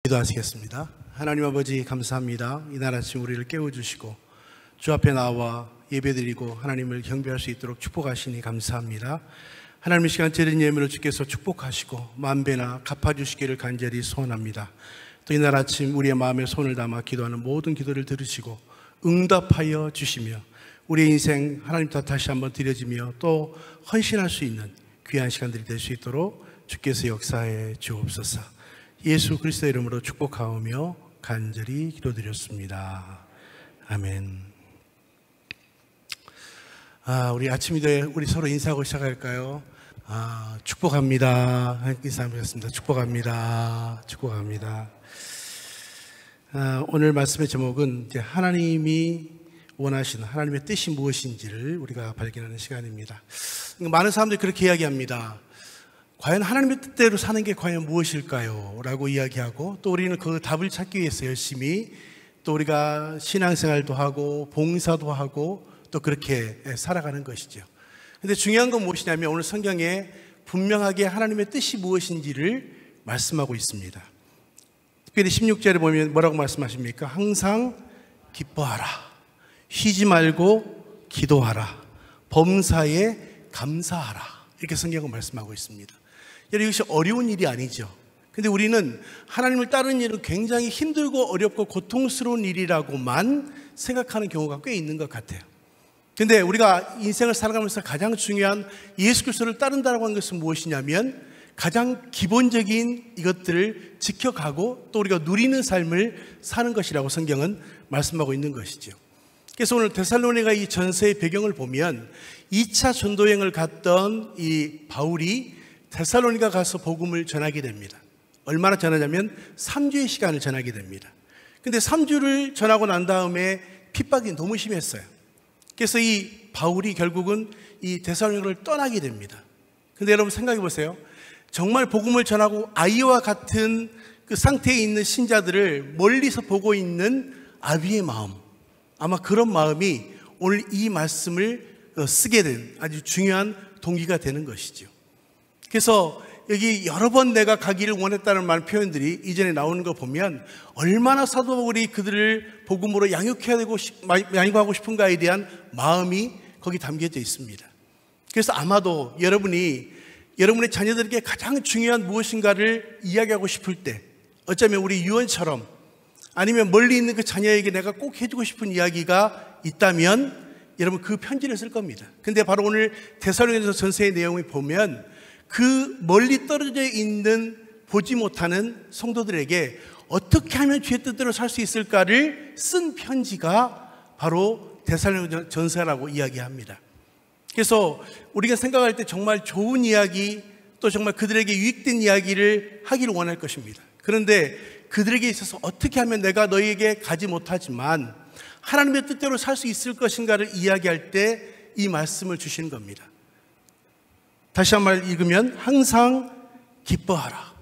기도하시겠습니다. 하나님 아버지 감사합니다. 이날 아침 우리를 깨워주시고 주 앞에 나와 예배드리고 하나님을 경배할 수 있도록 축복하시니 감사합니다. 하나님 이 시간 드린 예물로 주께서 축복하시고 만배나 갚아주시기를 간절히 소원합니다. 또 이날 아침 우리의 마음에 손을 담아 기도하는 모든 기도를 들으시고 응답하여 주시며 우리의 인생 하나님 탓 다시 한번 드려지며 또 헌신할 수 있는 귀한 시간들이 될 수 있도록 주께서 역사해 주옵소서. 예수 그리스도의 이름으로 축복하오며 간절히 기도드렸습니다. 아멘. 우리 아침인데 우리 서로 인사하고 시작할까요? 축복합니다. 인사하겠습니다. 축복합니다. 축복합니다. 오늘 말씀의 제목은 이제 하나님이 원하시는 하나님의 뜻이 무엇인지를 우리가 발견하는 시간입니다. 많은 사람들이 그렇게 이야기합니다. 과연 하나님의 뜻대로 사는 게 과연 무엇일까요? 라고 이야기하고 또 우리는 그 답을 찾기 위해서 열심히 또 우리가 신앙생활도 하고 봉사도 하고 또 그렇게 살아가는 것이죠. 근데 중요한 건 무엇이냐면 오늘 성경에 분명하게 하나님의 뜻이 무엇인지를 말씀하고 있습니다. 특별히 16절에 보면 뭐라고 말씀하십니까? 항상 기뻐하라. 쉬지 말고 기도하라. 범사에 감사하라. 이렇게 성경은 말씀하고 있습니다. 여러분 이것이 어려운 일이 아니죠. 근데 우리는 하나님을 따르는 일은 굉장히 힘들고 어렵고 고통스러운 일이라고만 생각하는 경우가 꽤 있는 것 같아요. 근데 우리가 인생을 살아가면서 가장 중요한 예수 그리스도를 따른다라고 하는 것은 무엇이냐면 가장 기본적인 이것들을 지켜가고 또 우리가 누리는 삶을 사는 것이라고 성경은 말씀하고 있는 것이죠. 그래서 오늘 데살로니가 이 전서의 배경을 보면 2차 전도여행을 갔던 이 바울이 데살로니가 가서 복음을 전하게 됩니다. 얼마나 전하냐면 3주의 시간을 전하게 됩니다. 근데 3주를 전하고 난 다음에 핍박이 너무 심했어요. 그래서 이 바울이 결국은 이 데살로니가를 떠나게 됩니다. 근데 여러분 생각해 보세요. 정말 복음을 전하고 아이와 같은 그 상태에 있는 신자들을 멀리서 보고 있는 아비의 마음, 아마 그런 마음이 오늘 이 말씀을 쓰게 된 아주 중요한 동기가 되는 것이죠. 그래서 여기 여러 번 내가 가기를 원했다는 말 표현들이 이전에 나오는 거 보면 얼마나 사도 바울이 그들을 복음으로 양육하고 싶은가에 대한 마음이 거기 담겨져 있습니다. 그래서 아마도 여러분의 자녀들에게 가장 중요한 무엇인가를 이야기하고 싶을 때 어쩌면 우리 유언처럼 아니면 멀리 있는 그 자녀에게 내가 꼭 해주고 싶은 이야기가 있다면 여러분 그 편지를 쓸 겁니다. 근데 바로 오늘 데살로니가서 전서의 내용을 보면 그 멀리 떨어져 있는 보지 못하는 성도들에게 어떻게 하면 주의 뜻대로 살 수 있을까를 쓴 편지가 바로 데살로니가 전서라고 이야기합니다. 그래서 우리가 생각할 때 정말 좋은 이야기 또 정말 그들에게 유익된 이야기를 하기를 원할 것입니다. 그런데 그들에게 있어서 어떻게 하면 내가 너희에게 가지 못하지만 하나님의 뜻대로 살 수 있을 것인가를 이야기할 때 이 말씀을 주시는 겁니다. 다시 한 번 읽으면 항상 기뻐하라.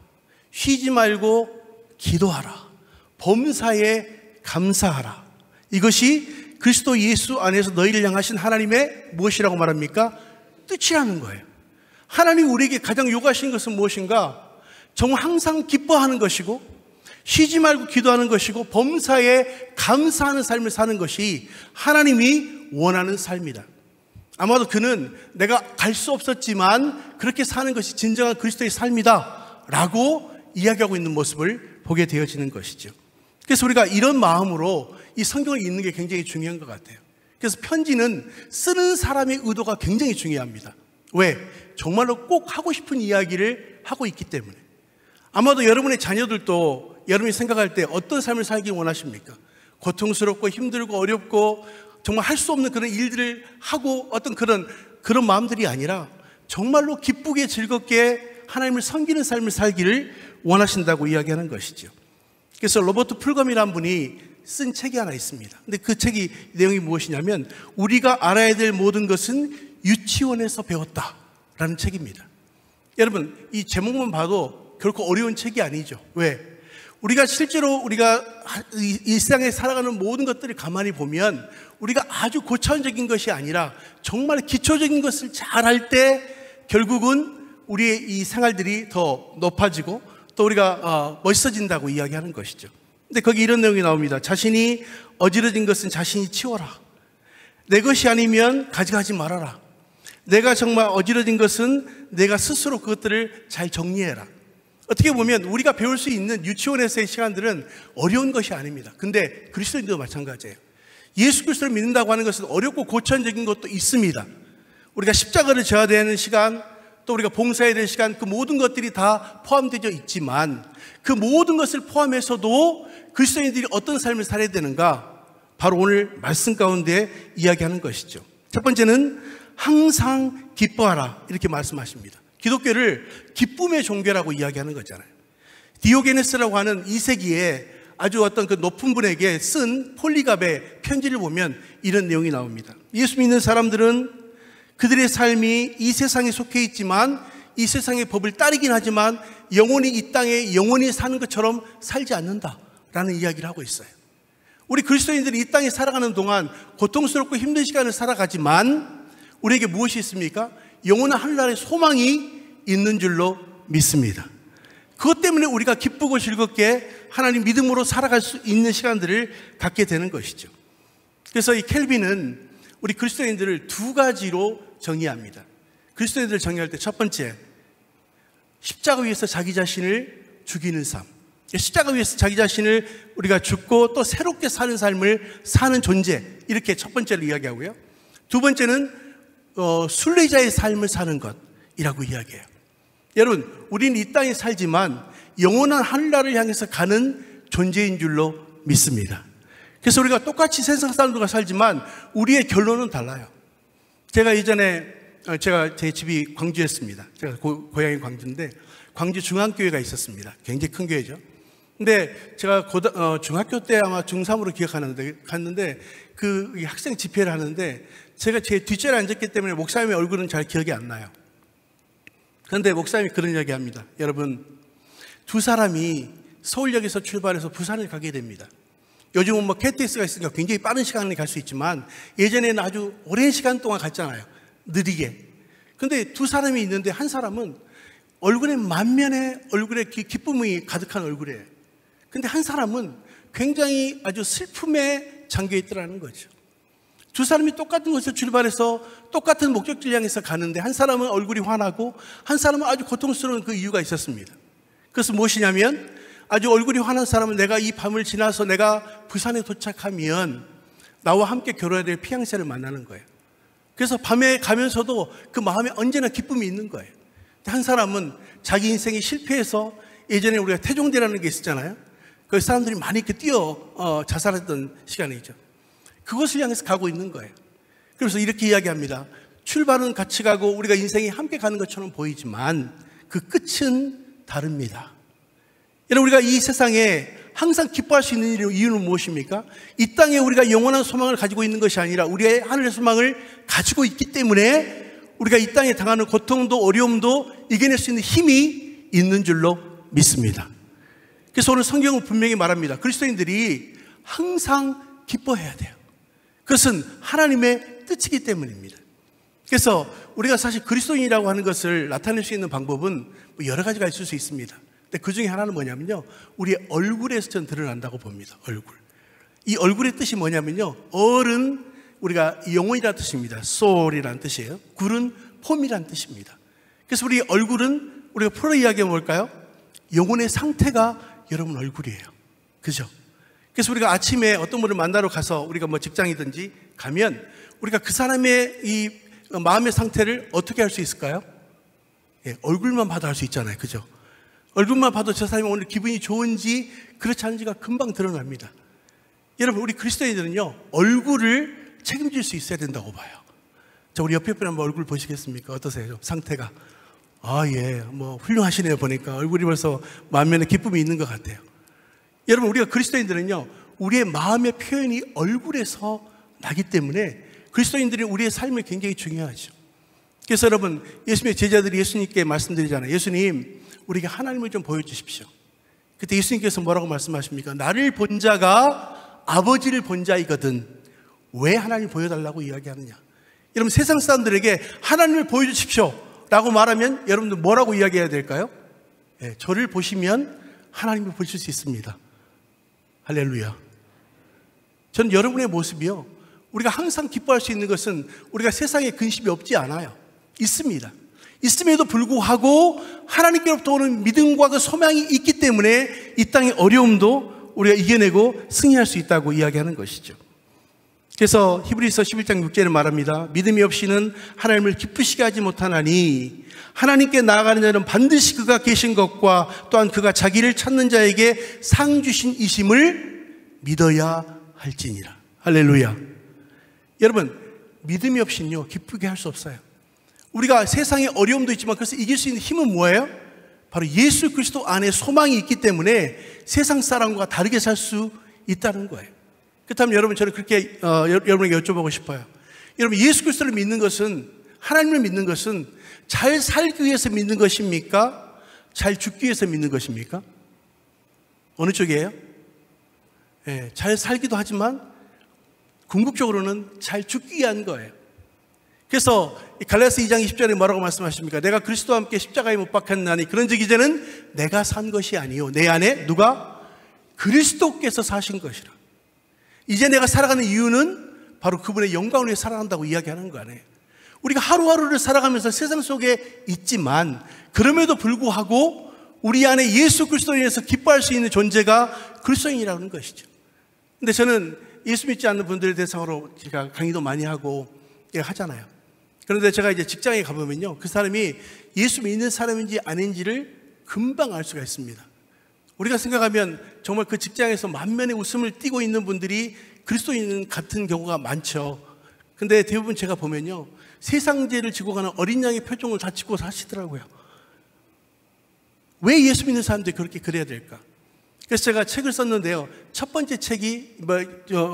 쉬지 말고 기도하라. 범사에 감사하라. 이것이 그리스도 예수 안에서 너희를 향하신 하나님의 무엇이라고 말합니까? 뜻이라는 거예요. 하나님 우리에게 가장 요구하신 것은 무엇인가? 정말 항상 기뻐하는 것이고 쉬지 말고 기도하는 것이고 범사에 감사하는 삶을 사는 것이 하나님이 원하는 삶이다. 아마도 그는 내가 갈 수 없었지만 그렇게 사는 것이 진정한 그리스도의 삶이다 라고 이야기하고 있는 모습을 보게 되어지는 것이죠. 그래서 우리가 이런 마음으로 이 성경을 읽는 게 굉장히 중요한 것 같아요. 그래서 편지는 쓰는 사람의 의도가 굉장히 중요합니다. 왜? 정말로 꼭 하고 싶은 이야기를 하고 있기 때문에. 아마도 여러분의 자녀들도 여러분이 생각할 때 어떤 삶을 살기 원하십니까? 고통스럽고 힘들고 어렵고 정말 할 수 없는 그런 일들을 하고 어떤 그런 마음들이 아니라 정말로 기쁘게 즐겁게 하나님을 섬기는 삶을 살기를 원하신다고 이야기하는 것이죠. 그래서 로버트 풀검이라는 분이 쓴 책이 하나 있습니다. 근데 그 책이 내용이 무엇이냐면 우리가 알아야 될 모든 것은 유치원에서 배웠다라는 책입니다. 여러분 이 제목만 봐도 결코 어려운 책이 아니죠. 왜? 우리가 실제로 우리가 일상에 살아가는 모든 것들을 가만히 보면 우리가 아주 고차원적인 것이 아니라 정말 기초적인 것을 잘할 때 결국은 우리의 이 생활들이 더 높아지고 또 우리가 멋있어진다고 이야기하는 것이죠. 근데 거기 이런 내용이 나옵니다. 자신이 어지러진 것은 자신이 치워라. 내 것이 아니면 가져가지 말아라. 내가 정말 어지러진 것은 내가 스스로 그것들을 잘 정리해라. 어떻게 보면 우리가 배울 수 있는 유치원에서의 시간들은 어려운 것이 아닙니다. 근데 그리스도인도 마찬가지예요. 예수 그리스도를 믿는다고 하는 것은 어렵고 고난적인 것도 있습니다. 우리가 십자가를 져야 되는 시간, 또 우리가 봉사해야 될 시간, 그 모든 것들이 다 포함되어 있지만 그 모든 것을 포함해서도 그리스도인들이 어떤 삶을 살아야 되는가, 바로 오늘 말씀 가운데 이야기하는 것이죠. 첫 번째는 항상 기뻐하라, 이렇게 말씀하십니다. 기독교를 기쁨의 종교라고 이야기하는 거잖아요. 디오게네스라고 하는 2세기에 아주 어떤 그 높은 분에게 쓴 폴리갑의 편지를 보면 이런 내용이 나옵니다. 예수 믿는 사람들은 그들의 삶이 이 세상에 속해 있지만 이 세상의 법을 따르긴 하지만 영원히 이 땅에 영원히 사는 것처럼 살지 않는다라는 이야기를 하고 있어요. 우리 그리스도인들이 이 땅에 살아가는 동안 고통스럽고 힘든 시간을 살아가지만 우리에게 무엇이 있습니까? 영원한 하늘나라의 소망이 있는 줄로 믿습니다. 그것 때문에 우리가 기쁘고 즐겁게 하나님 믿음으로 살아갈 수 있는 시간들을 갖게 되는 것이죠. 그래서 이 켈빈은 우리 그리스도인들을 두 가지로 정의합니다. 그리스도인들을 정의할 때 첫 번째, 십자가 위에서 자기 자신을 죽이는 삶. 십자가 위에서 자기 자신을 우리가 죽고 또 새롭게 사는 삶을 사는 존재, 이렇게 첫 번째로 이야기하고요. 두 번째는 순례자의 삶을 사는 것이라고 이야기해요. 여러분, 우리는 이 땅에 살지만 영원한 하늘나라를 향해서 가는 존재인 줄로 믿습니다. 그래서 우리가 똑같이 세상 사람들과 살지만 우리의 결론은 달라요. 제가 예전에 제 집이 광주였습니다. 제가 고향이 광주인데 광주 중앙교회가 있었습니다. 굉장히 큰 교회죠. 근데 제가 중학교 때 아마 중3으로 기억하는데 갔는데 그 학생 집회를 하는데 제가 제 뒷자리에 앉았기 때문에 목사님의 얼굴은 잘 기억이 안 나요. 그런데 목사님이 그런 이야기 합니다. 여러분, 두 사람이 서울역에서 출발해서 부산을 가게 됩니다. 요즘은 뭐 KTX가 있으니까 굉장히 빠른 시간에 갈 수 있지만 예전에는 아주 오랜 시간 동안 갔잖아요. 느리게. 근데 두 사람이 있는데 한 사람은 만면에 얼굴에 기쁨이 가득한 얼굴이에요. 근데 한 사람은 굉장히 아주 슬픔에 잠겨 있더라는 거죠. 두 사람이 똑같은 곳에서 출발해서 똑같은 목적지를 향해서 가는데 한 사람은 얼굴이 환하고 한 사람은 아주 고통스러운 그 이유가 있었습니다. 그것은 무엇이냐면 아주 얼굴이 환한 사람은 내가 이 밤을 지나서 내가 부산에 도착하면 나와 함께 결혼해야 될 피앙세를 만나는 거예요. 그래서 밤에 가면서도 그 마음에 언제나 기쁨이 있는 거예요. 한 사람은 자기 인생이 실패해서 예전에 우리가 태종대라는 게 있었잖아요. 그 사람들이 많이 이렇게 자살했던 시간이죠. 그것을 향해서 가고 있는 거예요. 그래서 이렇게 이야기합니다. 출발은 같이 가고 우리가 인생이 함께 가는 것처럼 보이지만 그 끝은 다릅니다. 여러분, 우리가 이 세상에 항상 기뻐할 수 있는 이유는 무엇입니까? 이 땅에 우리가 영원한 소망을 가지고 있는 것이 아니라 우리의 하늘의 소망을 가지고 있기 때문에 우리가 이 땅에 당하는 고통도 어려움도 이겨낼 수 있는 힘이 있는 줄로 믿습니다. 그래서 오늘 성경은 분명히 말합니다. 그리스도인들이 항상 기뻐해야 돼요. 그것은 하나님의 뜻이기 때문입니다. 그래서 우리가 사실 그리스도인이라고 하는 것을 나타낼 수 있는 방법은 여러 가지가 있을 수 있습니다. 근데 그 중에 하나는 뭐냐면요, 우리의 얼굴에서 전 드러난다고 봅니다. 얼굴. 이 얼굴의 뜻이 뭐냐면요, 얼은 우리가 영혼이라는 뜻입니다. soul이라는 뜻이에요. 굴은 폼이라는 뜻입니다. 그래서 우리 얼굴은 우리가 풀어 이야기하면 뭘까요? 영혼의 상태가 여러분 얼굴이에요. 그죠? 그래서 우리가 아침에 어떤 분을 만나러 가서 우리가 뭐 직장이든지 가면 우리가 그 사람의 이 마음의 상태를 어떻게 할 수 있을까요? 예, 얼굴만 봐도 알 수 있잖아요. 그죠? 얼굴만 봐도 저 사람이 오늘 기분이 좋은지 그렇지 않은지가 금방 드러납니다. 여러분, 우리 그리스도인들은요, 얼굴을 책임질 수 있어야 된다고 봐요. 자, 우리 옆에 분 한번 얼굴 보시겠습니까? 어떠세요? 상태가. 예, 뭐 훌륭하시네요. 보니까 얼굴이 벌써 만면에 기쁨이 있는 것 같아요. 여러분, 우리가 그리스도인들은요, 우리의 마음의 표현이 얼굴에서 나기 때문에 그리스도인들이 우리의 삶이 굉장히 중요하죠. 그래서 여러분, 예수님의 제자들이 예수님께 말씀드리잖아요. 예수님, 우리에게 하나님을 좀 보여주십시오. 그때 예수님께서 뭐라고 말씀하십니까? 나를 본 자가 아버지를 본 자이거든 왜 하나님을 보여달라고 이야기하느냐. 여러분, 세상 사람들에게 하나님을 보여주십시오 라고 말하면 여러분들 뭐라고 이야기해야 될까요? 저를 보시면 하나님을 보실 수 있습니다. 할렐루야. 저는 여러분의 모습이요, 우리가 항상 기뻐할 수 있는 것은 우리가 세상에 근심이 없지 않아요. 있습니다. 있음에도 불구하고 하나님께로부터 오는 믿음과 그 소망이 있기 때문에 이 땅의 어려움도 우리가 이겨내고 승리할 수 있다고 이야기하는 것이죠. 그래서 히브리서 11장 6절에 말합니다. 믿음이 없이는 하나님을 기쁘시게 하지 못하나니 하나님께 나아가는 자는 반드시 그가 계신 것과 또한 그가 자기를 찾는 자에게 상 주신 이심을 믿어야 할지니라. 할렐루야. 여러분, 믿음이 없이는요 기쁘게 할 수 없어요. 우리가 세상에 어려움도 있지만 그래서 이길 수 있는 힘은 뭐예요? 바로 예수 그리스도 안에 소망이 있기 때문에 세상 사람과 다르게 살 수 있다는 거예요. 그렇다면 여러분, 저는 그렇게 여러분에게 여쭤보고 싶어요. 여러분, 예수 그리스도를 믿는 것은, 하나님을 믿는 것은 잘 살기 위해서 믿는 것입니까? 잘 죽기 위해서 믿는 것입니까? 어느 쪽이에요? 잘 살기도 하지만 궁극적으로는 잘 죽기 위한 거예요. 그래서 갈라디아서 2장 20절에 뭐라고 말씀하십니까? 내가 그리스도와 함께 십자가에 못 박혔나니 그런즉 이제는 내가 산 것이 아니요 내 안에 누가? 그리스도께서 사신 것이라. 이제 내가 살아가는 이유는 바로 그분의 영광을 위해 살아간다고 이야기하는 거 아니에요. 우리가 하루하루를 살아가면서 세상 속에 있지만 그럼에도 불구하고 우리 안에 예수 그리스도에 의해서 기뻐할 수 있는 존재가 그리스도인이라는 것이죠. 근데 저는 예수 믿지 않는 분들을 대상으로 제가 강의도 많이 하고 하잖아요. 그런데 제가 이제 직장에 가보면요, 그 사람이 예수 믿는 사람인지 아닌지를 금방 알 수가 있습니다. 우리가 생각하면 정말 그 직장에서 만면의 웃음을 띠고 있는 분들이 그리스도인 같은 경우가 많죠. 근데 대부분 제가 보면요, 세상죄를 지고 가는 어린 양의 표정을 다 짓고 사시더라고요. 왜 예수 믿는 사람들이 그렇게 그래야 될까? 그래서 제가 책을 썼는데요, 첫 번째 책이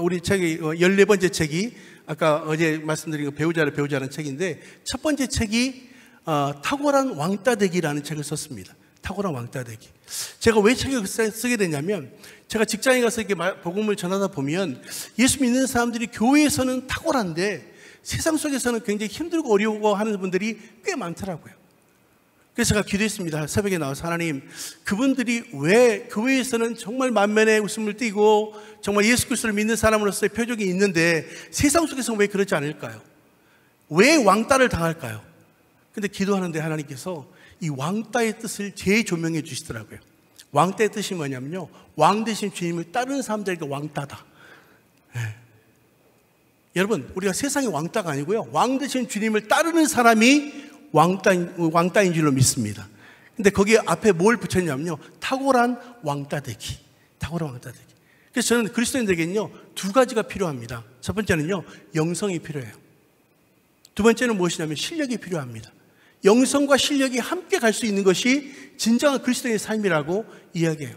우리 책이 14번째 책이 아까 어제 말씀드린 거 배우자라는 책인데, 첫 번째 책이 탁월한 왕따되기라는 책을 썼습니다. 탁월한 왕따되기. 제가 왜 책을 쓰게 됐냐면, 제가 직장에 가서 이렇게 복음을 전하다 보면 예수 믿는 사람들이 교회에서는 탁월한데 세상 속에서는 굉장히 힘들고 어려워하는 분들이 꽤 많더라고요. 그래서 제가 기도했습니다. 새벽에 나와서, 하나님, 그분들이 왜 교회에서는 정말 만면에 웃음을 띠고 정말 예수 그리스도를 믿는 사람으로서의 표적이 있는데 세상 속에서는 왜 그렇지 않을까요? 왜 왕따를 당할까요? 근데 기도하는데 하나님께서 이 왕따의 뜻을 재조명해 주시더라고요. 왕따의 뜻이 뭐냐면요, 왕 대신 주님을 따르는 사람들에게 왕따다. 여러분, 우리가 세상의 왕따가 아니고요, 왕 대신 주님을 따르는 사람이 왕따인 줄로 믿습니다. 근데 거기에 앞에 뭘 붙였냐면요, 탁월한 왕따되기. 탁월한 왕따되기. 그래서 저는 그리스도인들에게는요, 두 가지가 필요합니다. 첫 번째는요, 영성이 필요해요. 두 번째는 무엇이냐면 실력이 필요합니다. 영성과 실력이 함께 갈 수 있는 것이 진정한 그리스도인의 삶이라고 이야기해요.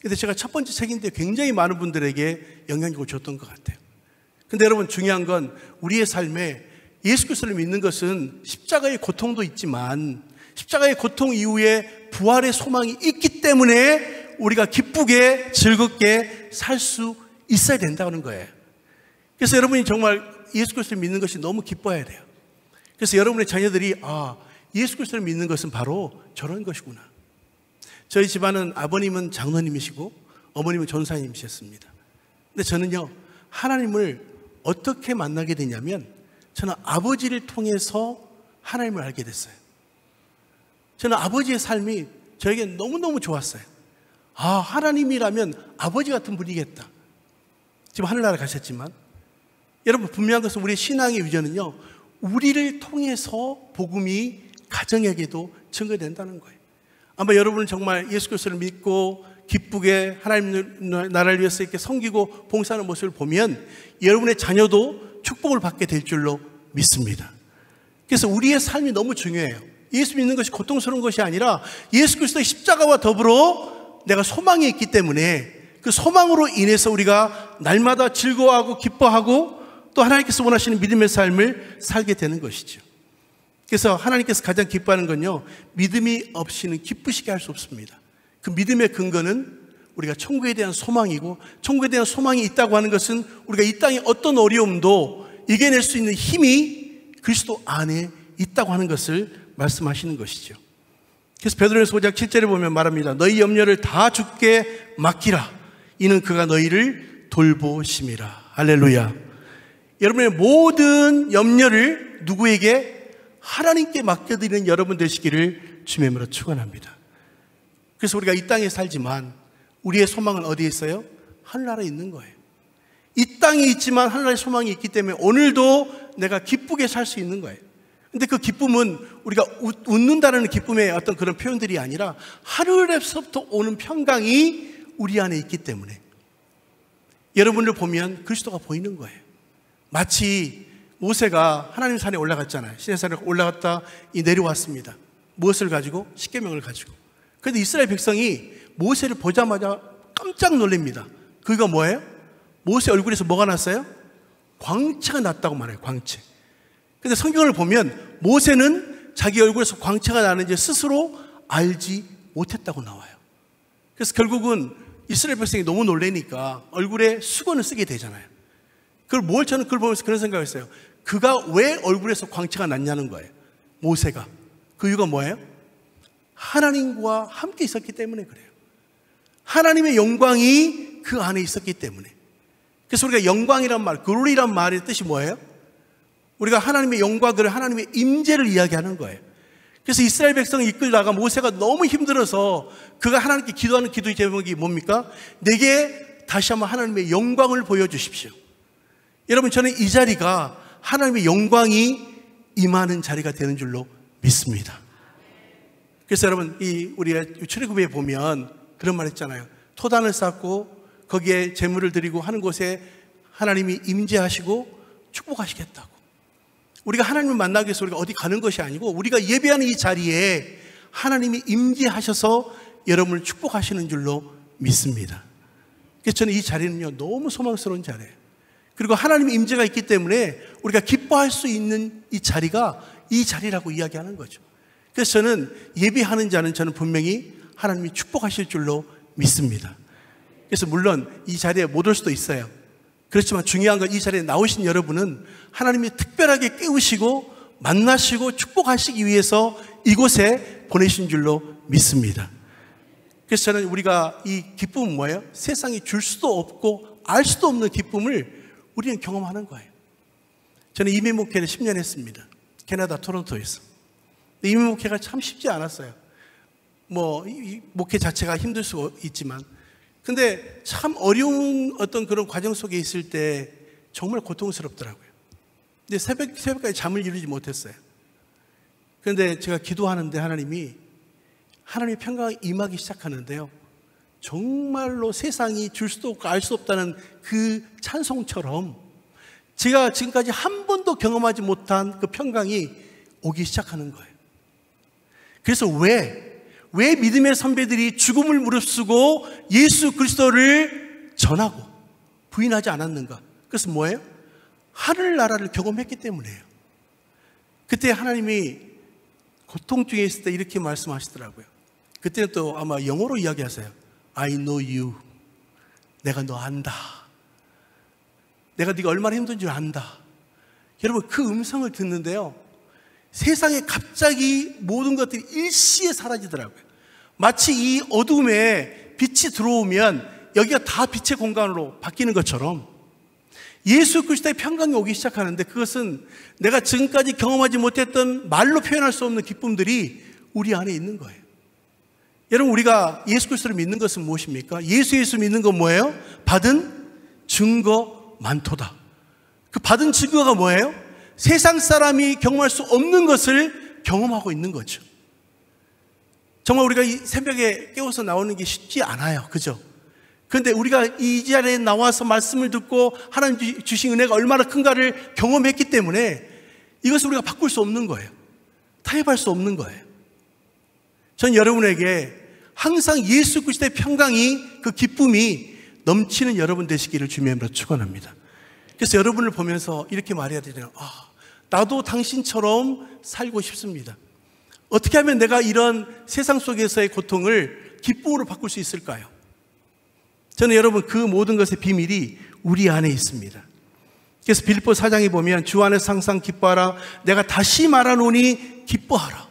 근데 제가 첫 번째 책인데 굉장히 많은 분들에게 영향력을 줬던 것 같아요. 근데 여러분, 중요한 건 우리의 삶에 예수 그리스도를 믿는 것은 십자가의 고통도 있지만 십자가의 고통 이후에 부활의 소망이 있기 때문에 우리가 기쁘게 즐겁게 살 수 있어야 된다는 거예요. 그래서 여러분이 정말 예수 그리스도를 믿는 것이 너무 기뻐해야 돼요. 그래서 여러분의 자녀들이 예수 그리스도를 믿는 것은 바로 저런 것이구나. 저희 집안은 아버님은 장로님이시고 어머님은 전사님이셨습니다. 근데 저는요, 하나님을 어떻게 만나게 되냐면 저는 아버지를 통해서 하나님을 알게 됐어요. 저는 아버지의 삶이 저에게 너무너무 좋았어요. 하나님이라면 아버지 같은 분이겠다. 지금 하늘나라 가셨지만 여러분, 분명한 것은 우리의 신앙의 위전은요, 우리를 통해서 복음이 가정에게도 증거된다는 거예요. 아마 여러분은 정말 예수 그리스도를 믿고 기쁘게 하나님 나라를 위해서 이렇게 섬기고 봉사하는 모습을 보면 여러분의 자녀도 축복을 받게 될 줄로 믿습니다. 그래서 우리의 삶이 너무 중요해요. 예수 믿는 것이 고통스러운 것이 아니라 예수 그리스도의 십자가와 더불어 내가 소망이 있기 때문에 그 소망으로 인해서 우리가 날마다 즐거워하고 기뻐하고 또 하나님께서 원하시는 믿음의 삶을 살게 되는 것이죠. 그래서 하나님께서 가장 기뻐하는 건요, 믿음이 없이는 기쁘시게 할 수 없습니다. 그 믿음의 근거는 우리가 천국에 대한 소망이고, 천국에 대한 소망이 있다고 하는 것은 우리가 이 땅의 어떤 어려움도 이겨낼 수 있는 힘이 그리스도 안에 있다고 하는 것을 말씀하시는 것이죠. 그래서 베드로전서 5장 7절에 보면 말합니다. 너희 염려를 다 주께 맡기라. 이는 그가 너희를 돌보심이라. 할렐루야. 여러분의 모든 염려를 누구에게? 하나님께 맡겨드리는 여러분 되시기를 주님의 이름으로 축원합니다. 그래서 우리가 이 땅에 살지만 우리의 소망은 어디에 있어요? 하늘나라에 있는 거예요. 이 땅에 있지만 하늘나라의 소망이 있기 때문에 오늘도 내가 기쁘게 살 수 있는 거예요. 근데 그 기쁨은 우리가 웃는다는 기쁨의 어떤 그런 표현들이 아니라 하늘에서부터 오는 평강이 우리 안에 있기 때문에 여러분을 보면 그리스도가 보이는 거예요. 마치 모세가 하나님 산에 올라갔잖아요. 시내산에 올라갔다 내려왔습니다. 무엇을 가지고? 십계명을 가지고. 그런데 이스라엘 백성이 모세를 보자마자 깜짝 놀랍니다. 그가 뭐예요? 모세 얼굴에서 뭐가 났어요? 광채가 났다고 말해요. 광채. 근데 성경을 보면 모세는 자기 얼굴에서 광채가 나는지 스스로 알지 못했다고 나와요. 그래서 결국은 이스라엘 백성이 너무 놀라니까 얼굴에 수건을 쓰게 되잖아요. 저는 그걸 보면서 그런 생각을 했어요. 그가 왜 얼굴에서 광채가 났냐는 거예요. 모세가. 그 이유가 뭐예요? 하나님과 함께 있었기 때문에 그래요. 하나님의 영광이 그 안에 있었기 때문에. 그래서 우리가 영광이란 말, 글로리란 말의 뜻이 뭐예요? 우리가 하나님의 영광을, 하나님의 임재를 이야기하는 거예요. 그래서 이스라엘 백성을 이끌다가 모세가 너무 힘들어서 그가 하나님께 기도하는 기도의 제목이 뭡니까? 내게 다시 한번 하나님의 영광을 보여주십시오. 여러분, 저는 이 자리가 하나님의 영광이 임하는 자리가 되는 줄로 믿습니다. 그래서 여러분, 우리 출애굽에 보면 그런 말 했잖아요. 토단을 쌓고 거기에 제물을 드리고 하는 곳에 하나님이 임재하시고 축복하시겠다고. 우리가 하나님을 만나기 위해서 우리가 어디 가는 것이 아니고 우리가 예배하는 이 자리에 하나님이 임재하셔서 여러분을 축복하시는 줄로 믿습니다. 그래서 저는 이 자리는요, 너무 소망스러운 자리예요. 그리고 하나님의 임재가 있기 때문에 우리가 기뻐할 수 있는 이 자리가 이 자리라고 이야기하는 거죠. 그래서 저는 예배하는 자는 저는 분명히 하나님이 축복하실 줄로 믿습니다. 그래서 물론 이 자리에 못 올 수도 있어요. 그렇지만 중요한 건 이 자리에 나오신 여러분은 하나님이 특별하게 깨우시고 만나시고 축복하시기 위해서 이곳에 보내신 줄로 믿습니다. 그래서 저는 우리가 이 기쁨은 뭐예요? 세상이 줄 수도 없고 알 수도 없는 기쁨을 우리는 경험하는 거예요. 저는 이민 목회를 10년 했습니다. 캐나다 토론토에서. 이민 목회가 참 쉽지 않았어요. 이 목회 자체가 힘들 수 있지만, 근데 참 어려운 어떤 그런 과정 속에 있을 때 정말 고통스럽더라고요. 근데 새벽까지 잠을 이루지 못했어요. 그런데 제가 기도하는데 하나님의 평강이 임하기 시작하는데요. 정말로 세상이 줄 수도 없고 알 수 없다는 그 찬송처럼 제가 지금까지 한 번도 경험하지 못한 그 평강이 오기 시작하는 거예요. 그래서 왜 믿음의 선배들이 죽음을 무릅쓰고 예수 그리스도를 전하고 부인하지 않았는가? 그것은 뭐예요? 하늘나라를 경험했기 때문이에요. 그때 하나님이 고통 중에 있을 때 이렇게 말씀하시더라고요. 그때는 또 아마 영어로 이야기하세요. I know you. 내가 너 안다. 내가 네가 얼마나 힘든 줄 안다. 여러분, 그 음성을 듣는데요, 세상에 갑자기 모든 것들이 일시에 사라지더라고요. 마치 이 어둠에 빛이 들어오면 여기가 다 빛의 공간으로 바뀌는 것처럼 예수 그리스도의 평강이 오기 시작하는데, 그것은 내가 지금까지 경험하지 못했던 말로 표현할 수 없는 기쁨들이 우리 안에 있는 거예요. 여러분, 우리가 예수 그리스도를 믿는 것은 무엇입니까? 예수 믿는 건 뭐예요? 받은 증거 많도다. 그 받은 증거가 뭐예요? 세상 사람이 경험할 수 없는 것을 경험하고 있는 거죠. 정말 우리가 이 새벽에 깨워서 나오는 게 쉽지 않아요. 그죠? 그런데 우리가 이 자리에 나와서 말씀을 듣고 하나님 주신 은혜가 얼마나 큰가를 경험했기 때문에 이것을 우리가 바꿀 수 없는 거예요. 타협할 수 없는 거예요. 전 여러분에게 항상 예수 그리스도의 평강이, 그 기쁨이 넘치는 여러분 되시기를 주님의 이름으로 축원합니다. 그래서 여러분을 보면서 이렇게 말해야 되잖아요. 나도 당신처럼 살고 싶습니다. 어떻게 하면 내가 이런 세상 속에서의 고통을 기쁨으로 바꿀 수 있을까요? 저는 여러분, 그 모든 것의 비밀이 우리 안에 있습니다. 그래서 빌립보 4장에 보면 주 안에서 항상 기뻐하라. 내가 다시 말하노니 기뻐하라.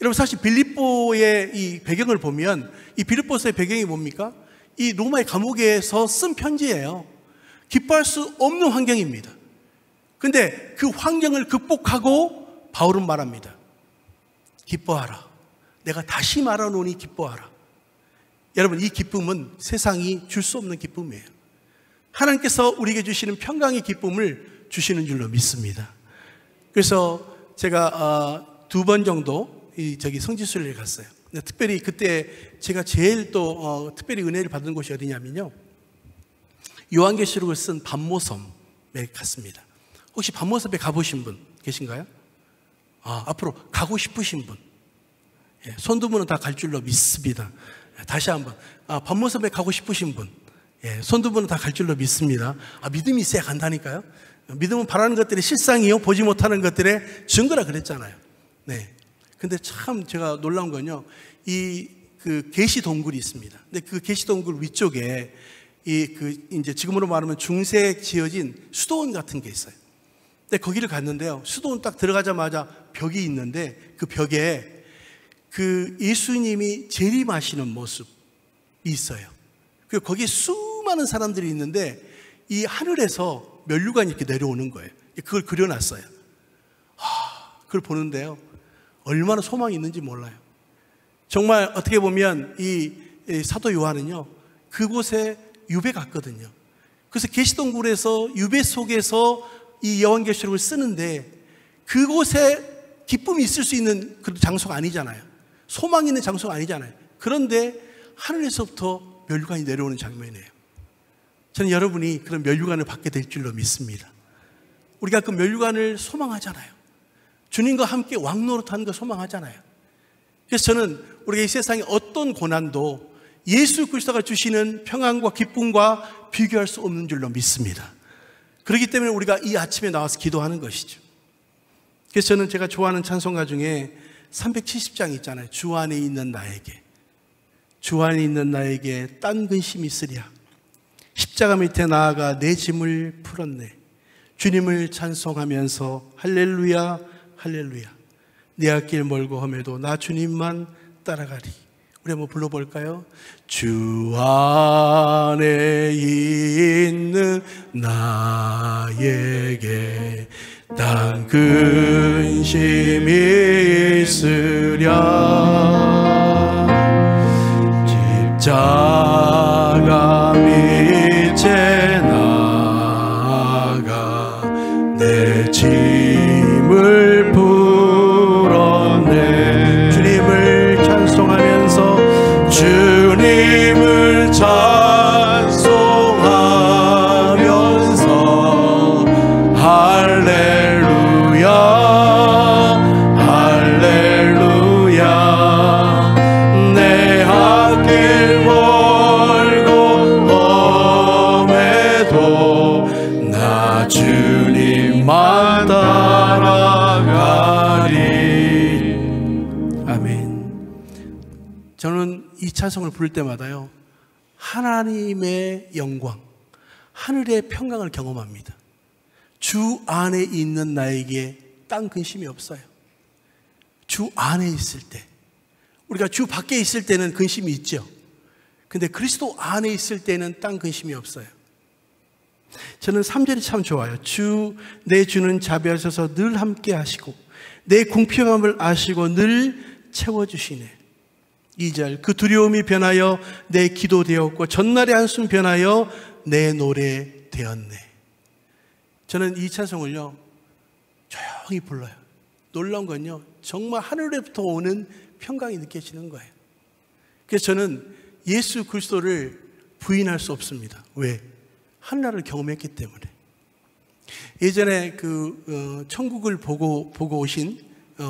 여러분 사실 빌립보의 이 배경을 보면 이 빌립보서의 배경이 뭡니까? 이 로마의 감옥에서 쓴 편지예요. 기뻐할 수 없는 환경입니다. 근데 그 환경을 극복하고 바울은 말합니다. 기뻐하라. 내가 다시 말하노니 기뻐하라. 여러분, 이 기쁨은 세상이 줄 수 없는 기쁨이에요. 하나님께서 우리에게 주시는 평강의 기쁨을 주시는 줄로 믿습니다. 그래서 제가 2번 정도 성지순례를 갔어요. 특별히 그때 제가 제일 또 특별히 은혜를 받은 곳이 어디냐면요, 요한계시록을 쓴 반모섬에 갔습니다. 혹시 반모섬에 가보신 분 계신가요? 앞으로 가고 싶으신 분, 손 두 분은 다 갈 줄로 믿습니다. 다시 한번, 반모섬에 가고 싶으신 분, 손 두 분은 다 갈 줄로 믿습니다. 믿음이 있어야 간다니까요. 믿음은 바라는 것들의 실상이요, 보지 못하는 것들의 증거라 그랬잖아요. 네. 근데 참 제가 놀라운 건요, 그 계시 동굴이 있습니다. 근데 그 계시 동굴 위쪽에 이제 지금으로 말하면 중세 지어진 수도원 같은 게 있어요. 근데 거기를 갔는데요, 수도원 딱 들어가자마자 벽이 있는데 그 벽에 그 예수님이 재림하시는 모습이 있어요. 그리고 거기에 수많은 사람들이 있는데 이 하늘에서 면류관이 이렇게 내려오는 거예요. 그걸 그려놨어요. 그걸 보는데요, 얼마나 소망이 있는지 몰라요. 정말 어떻게 보면 이 사도 요한은요, 그곳에 유배 갔거든요. 그래서 계시동굴에서 유배 속에서 이 요한계시록을 쓰는데 그곳에 기쁨이 있을 수 있는 그 장소가 아니잖아요. 소망이 있는 장소가 아니잖아요. 그런데 하늘에서부터 면류관이 내려오는 장면이에요. 저는 여러분이 그런 면류관을 받게 될 줄로 믿습니다. 우리가 그 면류관을 소망하잖아요. 주님과 함께 왕노릇하는 거 소망하잖아요. 그래서 저는 우리가 이 세상의 어떤 고난도 예수 그리스도가 주시는 평안과 기쁨과 비교할 수 없는 줄로 믿습니다. 그렇기 때문에 우리가 이 아침에 나와서 기도하는 것이죠. 그래서 저는 제가 좋아하는 찬송가 중에 370장 있잖아요. 주 안에 있는 나에게, 주 안에 있는 나에게 딴 근심이 있으랴. 십자가 밑에 나아가 내 짐을 풀었네. 주님을 찬송하면서 할렐루야 할렐루야. 내 앞길 멀고 험해도 나 주님만 따라가리. 우리 한번 불러볼까요? 주 안에 있는 나에게 딴 근심이 있으랴. 십자가 밑에 나아가 내 짐을 풀었네. 주님을 찬송하면서, 주님을 찬송하면서 할렐루야 할렐루야. 내 앞길 멀고 험해도 나 주님만 따라가리. 아멘. 저는 이 찬송을 부를 때마다요, 하나님의 영광, 하늘의 평강을 경험합니다. 주 안에 있는 나에게 딴 근심이 없어요. 주 안에 있을 때, 우리가 주 밖에 있을 때는 근심이 있죠. 근데 그리스도 안에 있을 때는 딴 근심이 없어요. 저는 3절이 참 좋아요. 내 주는 자비하셔서 늘 함께 하시고 내 궁핍함을 아시고 늘 채워주시네. 2절, 그 두려움이 변하여 내 기도 되었고 전날의 한숨 변하여 내 노래 되었네. 저는 이 찬송을요, 조용히 불러요. 놀라운 건요, 정말 하늘에부터 오는 평강이 느껴지는 거예요. 그래서 저는 예수 그리스도를 부인할 수 없습니다. 왜? 하늘나라를 경험했기 때문에. 예전에 천국을 보고 오신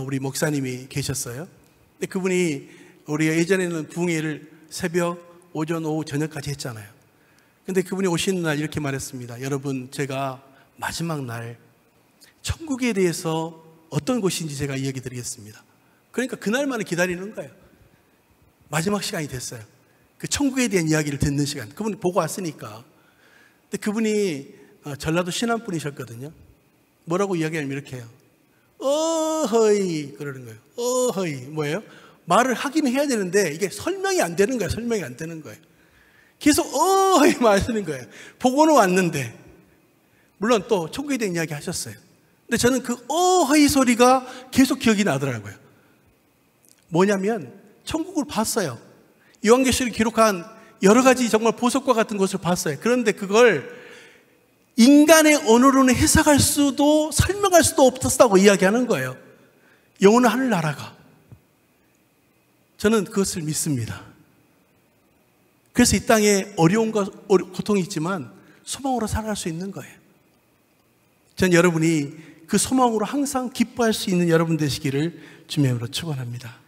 우리 목사님이 계셨어요. 근데 그분이, 우리가 예전에는 부흥회를 새벽, 오전, 오후, 저녁까지 했잖아요. 근데 그분이 오시는 날 이렇게 말했습니다. 여러분, 제가 마지막 날 천국에 대해서 어떤 곳인지 제가 이야기 드리겠습니다. 그러니까 그날만을 기다리는 거예요. 마지막 시간이 됐어요. 그 천국에 대한 이야기를 듣는 시간. 그분 보고 왔으니까. 근데 그분이 전라도 신안분이셨거든요. 뭐라고 이야기하면 이렇게 해요. 어허이 그러는 거예요. 어허이 뭐예요? 말을 하긴 해야 되는데 이게 설명이 안 되는 거예요. 설명이 안 되는 거예요. 계속 어허이 말하는 거예요. 보고는 왔는데, 물론 또 천국에 대한 이야기 하셨어요. 근데 저는 그 어허이 소리가 계속 기억이 나더라고요. 뭐냐면 천국을 봤어요. 요한계시록에 기록한 여러 가지 정말 보석과 같은 것을 봤어요. 그런데 그걸 인간의 언어로는 해석할 수도 설명할 수도 없었다고 이야기하는 거예요. 영원한 하늘나라가. 저는 그것을 믿습니다. 그래서 이 땅에 어려움과 고통이 있지만 소망으로 살아갈 수 있는 거예요. 전 여러분이 그 소망으로 항상 기뻐할 수 있는 여러분 되시기를 주님으로 축원합니다.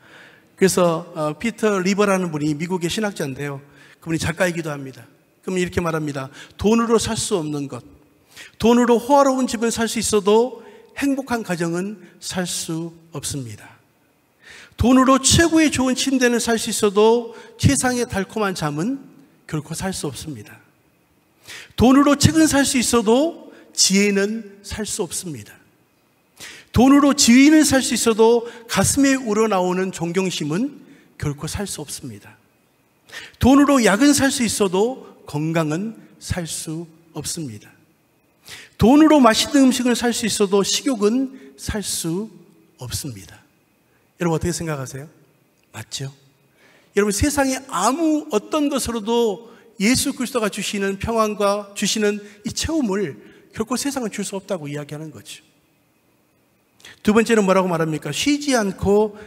그래서 피터 리버라는 분이 미국의 신학자인데요. 그분이 작가이기도 합니다. 그러면 이렇게 말합니다. 돈으로 살 수 없는 것, 돈으로 호화로운 집을 살 수 있어도 행복한 가정은 살 수 없습니다. 돈으로 최고의 좋은 침대는 살 수 있어도 최상의 달콤한 잠은 결코 살 수 없습니다. 돈으로 책은 살 수 있어도 지혜는 살 수 없습니다. 돈으로 지위는 살 수 있어도 가슴에 우러나오는 존경심은 결코 살 수 없습니다. 돈으로 약은 살 수 있어도 건강은 살 수 없습니다. 돈으로 맛있는 음식을 살 수 있어도 식욕은 살 수 없습니다. 여러분 어떻게 생각하세요? 맞죠? 여러분 세상에 아무 어떤 것으로도 예수 그리스도가 주시는 평안과 주시는 이 채움을 결코 세상은 줄 수 없다고 이야기하는 거죠. 두 번째는 뭐라고 말합니까? 쉬지 않고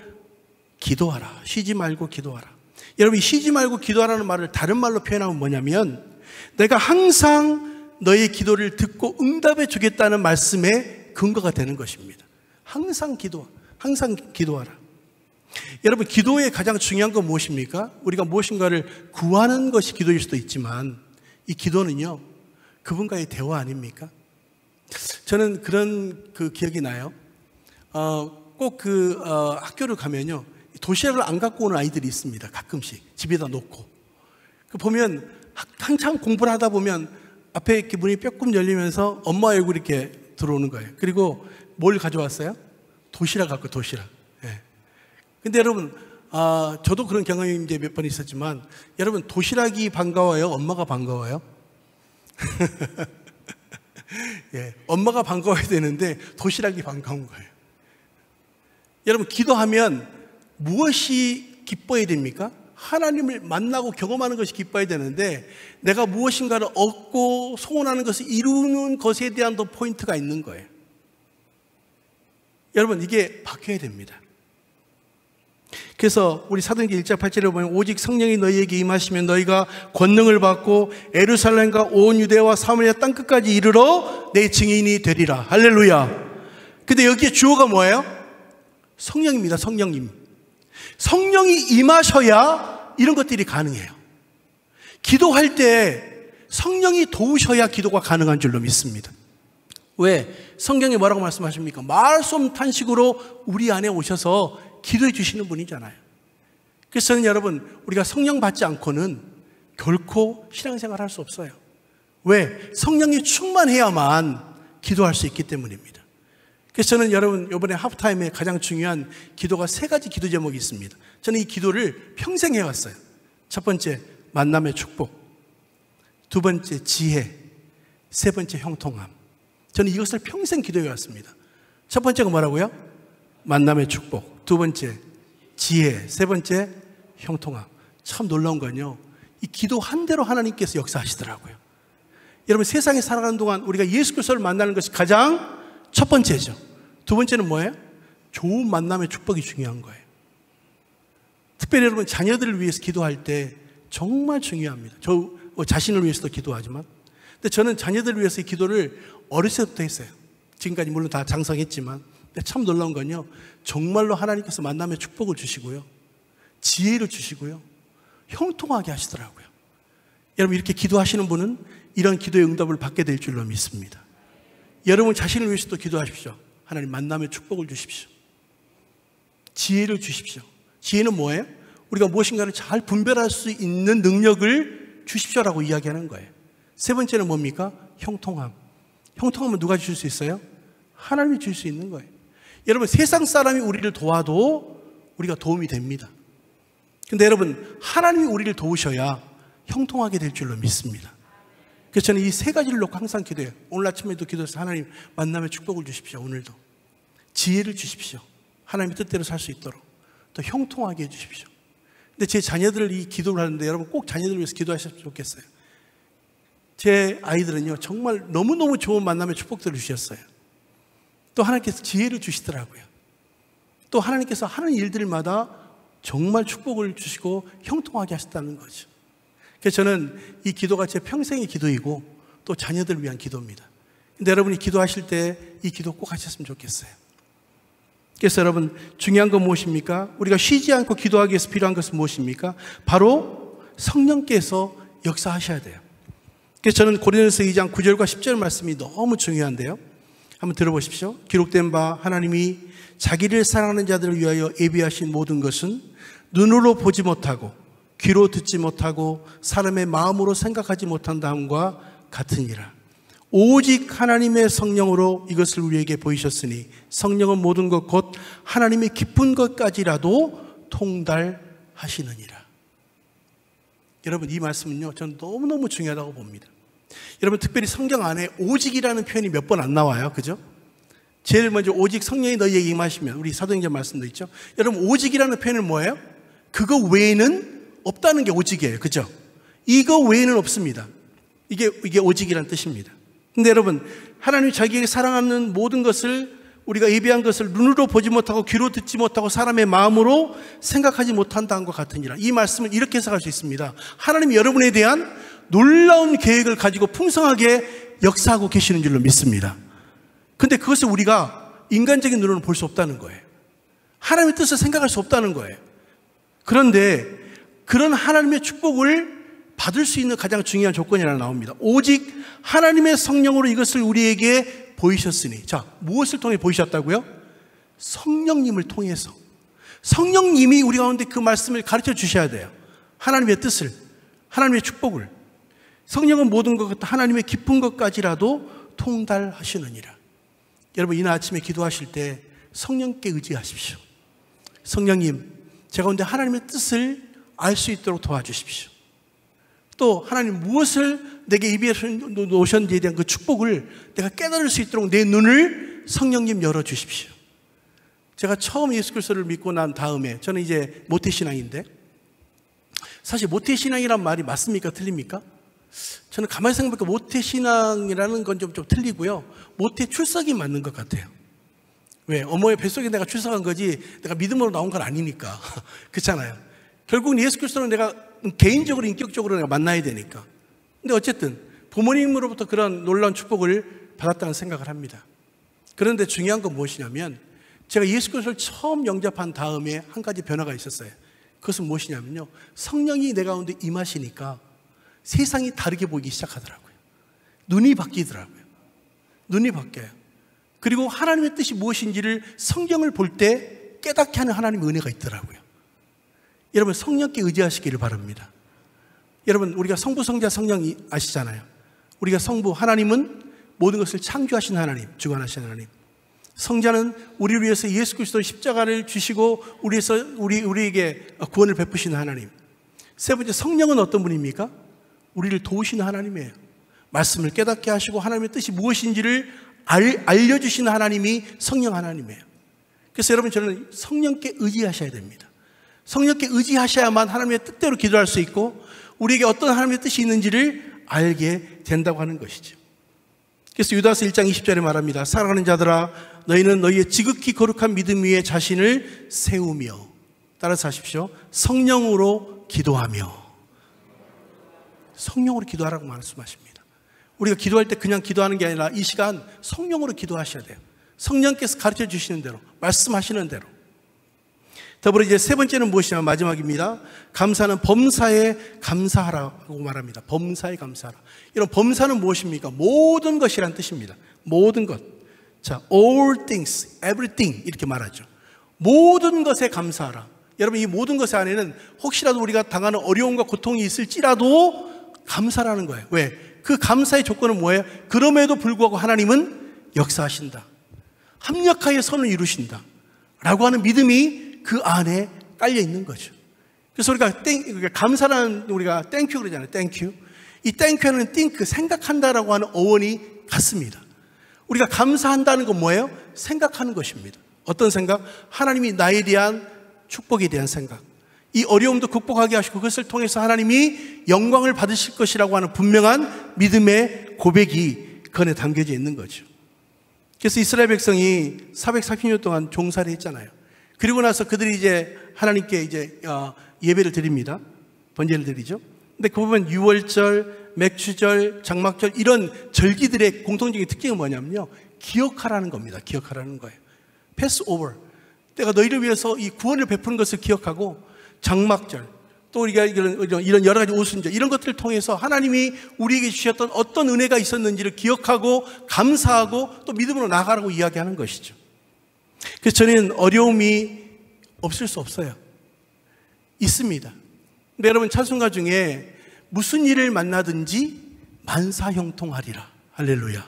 기도하라. 쉬지 말고 기도하라. 여러분 쉬지 말고 기도하라는 말을 다른 말로 표현하면 뭐냐면 내가 항상 너의 기도를 듣고 응답해 주겠다는 말씀의 근거가 되는 것입니다. 항상 기도하라. 여러분 기도의 가장 중요한 건 무엇입니까? 우리가 무엇인가를 구하는 것이 기도일 수도 있지만 이 기도는요 그분과의 대화 아닙니까? 저는 그런 기억이 나요. 꼭 학교를 가면요 도시락을 안 갖고 오는 아이들이 있습니다. 가끔씩 집에다 놓고 보면 한참 공부를 하다 보면 앞에 이렇게 문이 뼈끔 열리면서 엄마 얼굴이 이렇게 들어오는 거예요. 그리고 뭘 가져왔어요? 도시락 갖고 도시락. 예. 근데 여러분 저도 그런 경험이 이제 몇 번 있었지만 여러분 도시락이 반가워요? 엄마가 반가워요? 예, 엄마가 반가워야 되는데 도시락이 반가운 거예요. 여러분 기도하면 무엇이 기뻐야 됩니까? 하나님을 만나고 경험하는 것이 기뻐야 되는데 내가 무엇인가를 얻고 소원하는 것을 이루는 것에 대한 더 포인트가 있는 거예요. 여러분 이게 바뀌어야 됩니다. 그래서 우리 사도행전 1장 8절에 보면 오직 성령이 너희에게 임하시면 너희가 권능을 받고 예루살렘과 온 유대와 사마리아 땅끝까지 이르러 내 증인이 되리라. 할렐루야. 근데 여기에 주어가 뭐예요? 성령입니다. 성령님. 성령이 임하셔야 이런 것들이 가능해요. 기도할 때 성령이 도우셔야 기도가 가능한 줄로 믿습니다. 왜? 성경이 뭐라고 말씀하십니까? 말할 수 없는 탄식으로 우리 안에 오셔서 기도해 주시는 분이잖아요. 그래서 저는 여러분 우리가 성령 받지 않고는 결코 신앙생활 할 수 없어요. 왜? 성령이 충만해야만 기도할 수 있기 때문입니다. 그래서 저는 여러분 이번에 하프타임에 가장 중요한 기도가 3가지 기도 제목이 있습니다. 저는 이 기도를 평생 해왔어요. 첫 번째 만남의 축복, 두 번째 지혜, 세 번째 형통함. 저는 이것을 평생 기도해왔습니다. 첫 번째가 뭐라고요? 만남의 축복, 두 번째 지혜, 세 번째 형통함. 참 놀라운 건요 이 기도 한 대로 하나님께서 역사하시더라고요. 여러분 세상에 살아가는 동안 우리가 예수 그리스도를 만나는 것이 가장 첫 번째죠. 두 번째는 뭐예요? 좋은 만남의 축복이 중요한 거예요. 특별히 여러분 자녀들을 위해서 기도할 때 정말 중요합니다. 저 자신을 위해서도 기도하지만 근데 저는 자녀들을 위해서 이 기도를 어렸을 때부터 했어요. 지금까지 물론 다 장성했지만 근데 참 놀라운 건요 정말로 하나님께서 만남의 축복을 주시고요 지혜를 주시고요 형통하게 하시더라고요. 여러분 이렇게 기도하시는 분은 이런 기도의 응답을 받게 될 줄로 믿습니다. 여러분 자신을 위해서도 기도하십시오. 하나님 만남의 축복을 주십시오. 지혜를 주십시오. 지혜는 뭐예요? 우리가 무엇인가를 잘 분별할 수 있는 능력을 주십시오라고 이야기하는 거예요. 세 번째는 뭡니까? 형통함. 형통함은 누가 주실 수 있어요? 하나님이 줄 수 있는 거예요. 여러분, 세상 사람이 우리를 도와도 우리가 도움이 됩니다. 근데 여러분, 하나님이 우리를 도우셔야 형통하게 될 줄로 믿습니다. 그래서 저는 이 세 가지를 놓고 항상 기도해요. 오늘 아침에도 기도해서 하나님 만남의 축복을 주십시오. 오늘도 지혜를 주십시오. 하나님의 뜻대로 살 수 있도록 또 형통하게 해주십시오. 근데 제 자녀들을 이 기도를 하는데 여러분 꼭 자녀들을 위해서 기도하셨으면 좋겠어요. 제 아이들은요 정말 너무너무 좋은 만남의 축복들을 주셨어요. 또 하나님께서 지혜를 주시더라고요. 또 하나님께서 하는 일들마다 정말 축복을 주시고 형통하게 하셨다는 거죠. 그래서 저는 이 기도가 제 평생의 기도이고 또 자녀들을 위한 기도입니다. 근데 여러분이 기도하실 때 이 기도 꼭 하셨으면 좋겠어요. 그래서 여러분, 중요한 건 무엇입니까? 우리가 쉬지 않고 기도하기 위해서 필요한 것은 무엇입니까? 바로 성령께서 역사하셔야 돼요. 그래서 저는 고린도서 2장 9절과 10절 말씀이 너무 중요한데요. 한번 들어보십시오. 기록된 바 하나님이 자기를 사랑하는 자들을 위하여 예비하신 모든 것은 눈으로 보지 못하고 귀로 듣지 못하고 사람의 마음으로 생각하지 못한 다음과 같으니라. 오직 하나님의 성령으로 이것을 우리에게 보이셨으니 성령은 모든 것 곧 하나님의 깊은 것까지라도 통달하시느니라. 여러분, 이 말씀은요 저는 너무너무 중요하다고 봅니다. 여러분, 특별히 성경 안에 오직이라는 표현이 몇 번 안 나와요. 그죠? 제일 먼저 오직 성령이 너희에게 임하시면, 우리 사도행전 말씀도 있죠. 여러분, 오직이라는 표현은 뭐예요? 그거 외에는 없다는 게 오직이에요. 그죠? 이거 외에는 없습니다. 이게 오직이라는 뜻입니다. 근데 여러분, 하나님이 자기에게 사랑하는 모든 것을, 우리가 예비한 것을 눈으로 보지 못하고 귀로 듣지 못하고 사람의 마음으로 생각하지 못한다는 것 같으니라. 이 말씀을 이렇게 해석할 수 있습니다. 하나님이 여러분에 대한 놀라운 계획을 가지고 풍성하게 역사하고 계시는 줄로 믿습니다. 근데 그것을 우리가 인간적인 눈으로는 볼 수 없다는 거예요. 하나님의 뜻을 생각할 수 없다는 거예요. 그런데 그런 하나님의 축복을 받을 수 있는 가장 중요한 조건이 하나 나옵니다. 오직 하나님의 성령으로 이것을 우리에게 보이셨으니. 자, 무엇을 통해 보이셨다고요? 성령님을 통해서. 성령님이 우리 가운데 그 말씀을 가르쳐 주셔야 돼요. 하나님의 뜻을, 하나님의 축복을. 성령은 모든 것, 하나님의 깊은 것까지라도 통달하시느니라. 여러분, 이날 아침에 기도하실 때 성령께 의지하십시오. 성령님, 제 가운데 하나님의 뜻을 알 수 있도록 도와주십시오. 또 하나님 무엇을 내게 입에 놓으셨는지에 대한 그 축복을 내가 깨달을 수 있도록 내 눈을 성령님 열어주십시오. 제가 처음 예수 그리스도를 믿고 난 다음에, 저는 이제 모태신앙인데, 사실 모태신앙이란 말이 맞습니까? 틀립니까? 저는 가만히 생각해보니까 모태신앙이라는 건 좀 틀리고요, 모태출석이 맞는 것 같아요. 왜? 어머의 뱃속에 내가 출석한 거지 내가 믿음으로 나온 건 아니니까. 그렇잖아요. 결국은 예수 그리스도는 내가 개인적으로, 인격적으로 내가 만나야 되니까. 근데 어쨌든 부모님으로부터 그런 놀라운 축복을 받았다는 생각을 합니다. 그런데 중요한 건 무엇이냐면, 제가 예수 그리스도를 처음 영접한 다음에 한 가지 변화가 있었어요. 그것은 무엇이냐면요, 성령이 내 가운데 임하시니까 세상이 다르게 보이기 시작하더라고요. 눈이 바뀌더라고요. 눈이 바뀌어요. 그리고 하나님의 뜻이 무엇인지를 성경을 볼 때 깨닫게 하는 하나님의 은혜가 있더라고요. 여러분, 성령께 의지하시기를 바랍니다. 여러분, 우리가 성부, 성자, 성령이 아시잖아요. 우리가 성부, 하나님은 모든 것을 창조하신 하나님, 주관하신 하나님. 성자는 우리를 위해서 예수 그리스도의 십자가를 주시고 우리에게 구원을 베푸시는 하나님. 세 번째, 성령은 어떤 분입니까? 우리를 도우시는 하나님이에요. 말씀을 깨닫게 하시고 하나님의 뜻이 무엇인지를 알려주시는 하나님이 성령 하나님이에요. 그래서 여러분, 저는 성령께 의지하셔야 됩니다. 성령께 의지하셔야만 하나님의 뜻대로 기도할 수 있고 우리에게 어떤 하나님의 뜻이 있는지를 알게 된다고 하는 것이죠. 그래서 유다서 1장 20절에 말합니다. 사랑하는 자들아, 너희는 너희의 지극히 거룩한 믿음 위에 자신을 세우며, 따라서 하십시오, 성령으로 기도하며. 성령으로 기도하라고 말씀하십니다. 우리가 기도할 때 그냥 기도하는 게 아니라 이 시간 성령으로 기도하셔야 돼요. 성령께서 가르쳐 주시는 대로, 말씀하시는 대로. 더불어 이제 세 번째는 무엇이냐면 마지막입니다. 감사는 범사에 감사하라고 말합니다. 범사에 감사하라. 이런 범사는 무엇입니까? 모든 것이란 뜻입니다. 모든 것. 자, all things, everything 이렇게 말하죠. 모든 것에 감사하라. 여러분, 이 모든 것 안에는 혹시라도 우리가 당하는 어려움과 고통이 있을지라도 감사라는 거예요. 왜? 그 감사의 조건은 뭐예요? 그럼에도 불구하고 하나님은 역사하신다. 합력하여 선을 이루신다 라고 하는 믿음이 그 안에 깔려 있는 거죠. 그래서 우리가 감사라는, 우리가 땡큐 그러잖아요. 땡큐. 이 땡큐는 think, 생각한다라고 하는 어원이 같습니다. 우리가 감사한다는 건 뭐예요? 생각하는 것입니다. 어떤 생각? 하나님이 나에 대한 축복에 대한 생각. 이 어려움도 극복하게 하시고 그것을 통해서 하나님이 영광을 받으실 것이라고 하는 분명한 믿음의 고백이 그 안에 담겨져 있는 거죠. 그래서 이스라엘 백성이 440년 동안 종살이 했잖아요. 그리고 나서 그들이 이제 하나님께 이제 예배를 드립니다. 번제를 드리죠. 근데 그 보면 유월절, 맥주절, 장막절 이런 절기들의 공통적인 특징은 뭐냐면요, 기억하라는 겁니다. 기억하라는 거예요. 패스오버, 내가 너희를 위해서 이 구원을 베푸는 것을 기억하고, 장막절, 또 우리가 이런 여러 가지 오순절 이런 것들을 통해서 하나님이 우리에게 주셨던 어떤 은혜가 있었는지를 기억하고 감사하고 또 믿음으로 나아가라고 이야기하는 것이죠. 그래서 저는 어려움이 없을 수 없어요. 있습니다. 근데 여러분, 찬송가 중에 무슨 일을 만나든지 만사형통하리라. 할렐루야.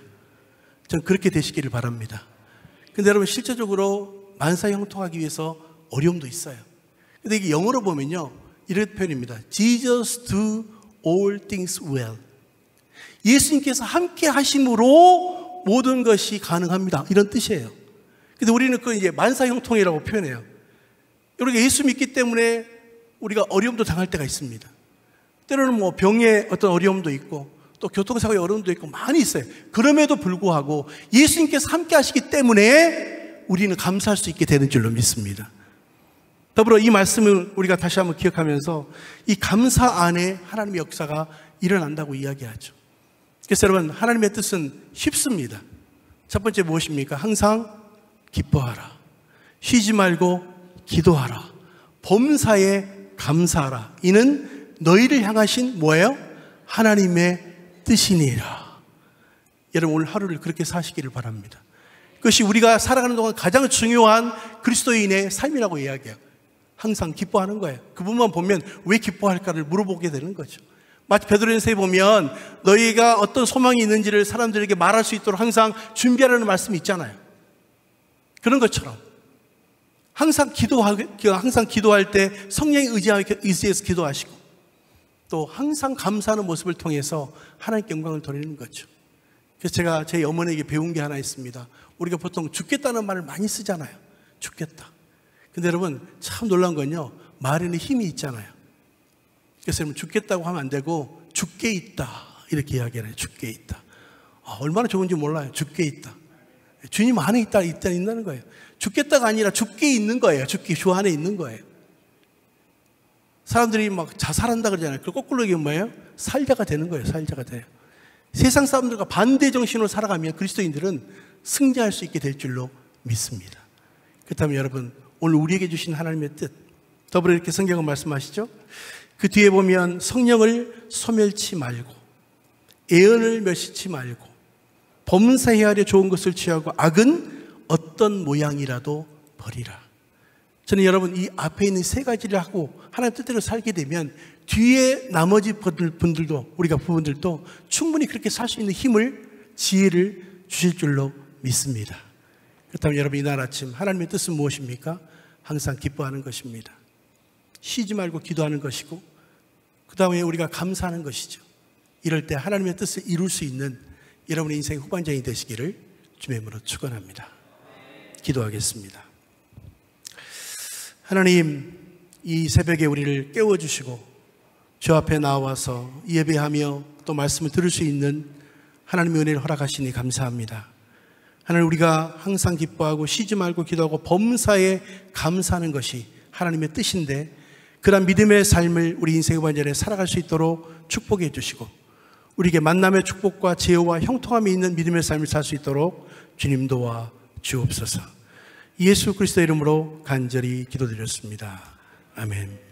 전 그렇게 되시기를 바랍니다. 근데 여러분, 실제적으로 만사형통하기 위해서 어려움도 있어요. 근데 이게 영어로 보면요, 이런 표현입니다. Jesus do all things well. 예수님께서 함께 하심으로 모든 것이 가능합니다. 이런 뜻이에요. 근데 우리는 그걸 이제 만사형통이라고 표현해요. 우리가 예수 믿기 때문에 우리가 어려움도 당할 때가 있습니다. 때로는 뭐 병의 어떤 어려움도 있고 또 교통사고의 어려움도 있고 많이 있어요. 그럼에도 불구하고 예수님께서 함께 하시기 때문에 우리는 감사할 수 있게 되는 줄로 믿습니다. 더불어 이 말씀을 우리가 다시 한번 기억하면서 이 감사 안에 하나님의 역사가 일어난다고 이야기하죠. 그래서 여러분, 하나님의 뜻은 쉽습니다. 첫 번째 무엇입니까? 항상 기뻐하라. 쉬지 말고 기도하라. 범사에 감사하라. 이는 너희를 향하신 뭐예요? 하나님의 뜻이니라. 여러분, 오늘 하루를 그렇게 사시기를 바랍니다. 그것이 우리가 살아가는 동안 가장 중요한 그리스도인의 삶이라고 이야기해요. 항상 기뻐하는 거예요. 그 부분만 보면 왜 기뻐할까를 물어보게 되는 거죠. 마치 베드로전서에 보면 너희가 어떤 소망이 있는지를 사람들에게 말할 수 있도록 항상 준비하라는 말씀이 있잖아요. 그런 것처럼 항상 기도할 때 성령의 의지해서 기도하시고 또 항상 감사하는 모습을 통해서 하나님께 영광을 돌리는 거죠. 그래서 제가 제 어머니에게 배운 게 하나 있습니다. 우리가 보통 죽겠다는 말을 많이 쓰잖아요. 죽겠다. 근데 여러분, 참 놀라운 건요, 말에는 힘이 있잖아요. 그래서 여러분, 죽겠다고 하면 안 되고 죽게 있다 이렇게 이야기를 해요. 죽게 있다. 얼마나 좋은지 몰라요. 죽게 있다. 주님 안에 있다는 거예요. 죽겠다가 아니라 죽게 있는 거예요. 죽게 주 안에 있는 거예요. 사람들이 막 자살한다 그러잖아요. 그걸 거꾸로 얘기하면 뭐예요? 살자가 되는 거예요. 살자가 돼요. 세상 사람들과 반대 정신으로 살아가면 그리스도인들은 승리할 수 있게 될 줄로 믿습니다. 그렇다면 여러분, 오늘 우리에게 주신 하나님의 뜻, 더불어 이렇게 성경은 말씀하시죠. 그 뒤에 보면 성령을 소멸치 말고 애언을 멸시치 말고 범사해야 하려 좋은 것을 취하고 악은 어떤 모양이라도 버리라. 저는 여러분, 이 앞에 있는 세 가지를 하고 하나님 뜻대로 살게 되면 뒤에 나머지 분들도, 우리가 부분들도 충분히 그렇게 살 수 있는 힘을, 지혜를 주실 줄로 믿습니다. 그렇다면 여러분, 이날 아침 하나님의 뜻은 무엇입니까? 항상 기뻐하는 것입니다. 쉬지 말고 기도하는 것이고, 그 다음에 우리가 감사하는 것이죠. 이럴 때 하나님의 뜻을 이룰 수 있는 여러분의 인생의 후반전이 되시기를 주님의 이름으로 축원합니다. 기도하겠습니다. 하나님, 이 새벽에 우리를 깨워주시고 주 앞에 나와서 예배하며 또 말씀을 들을 수 있는 하나님의 은혜를 허락하시니 감사합니다. 하나님, 우리가 항상 기뻐하고 쉬지 말고 기도하고 범사에 감사하는 것이 하나님의 뜻인데, 그런 믿음의 삶을 우리 인생의 반전에 살아갈 수 있도록 축복해 주시고 우리에게 만남의 축복과 제어와 형통함이 있는 믿음의 삶을 살 수 있도록 주님 도와 주옵소서. 예수 그리스도의 이름으로 간절히 기도드렸습니다. 아멘.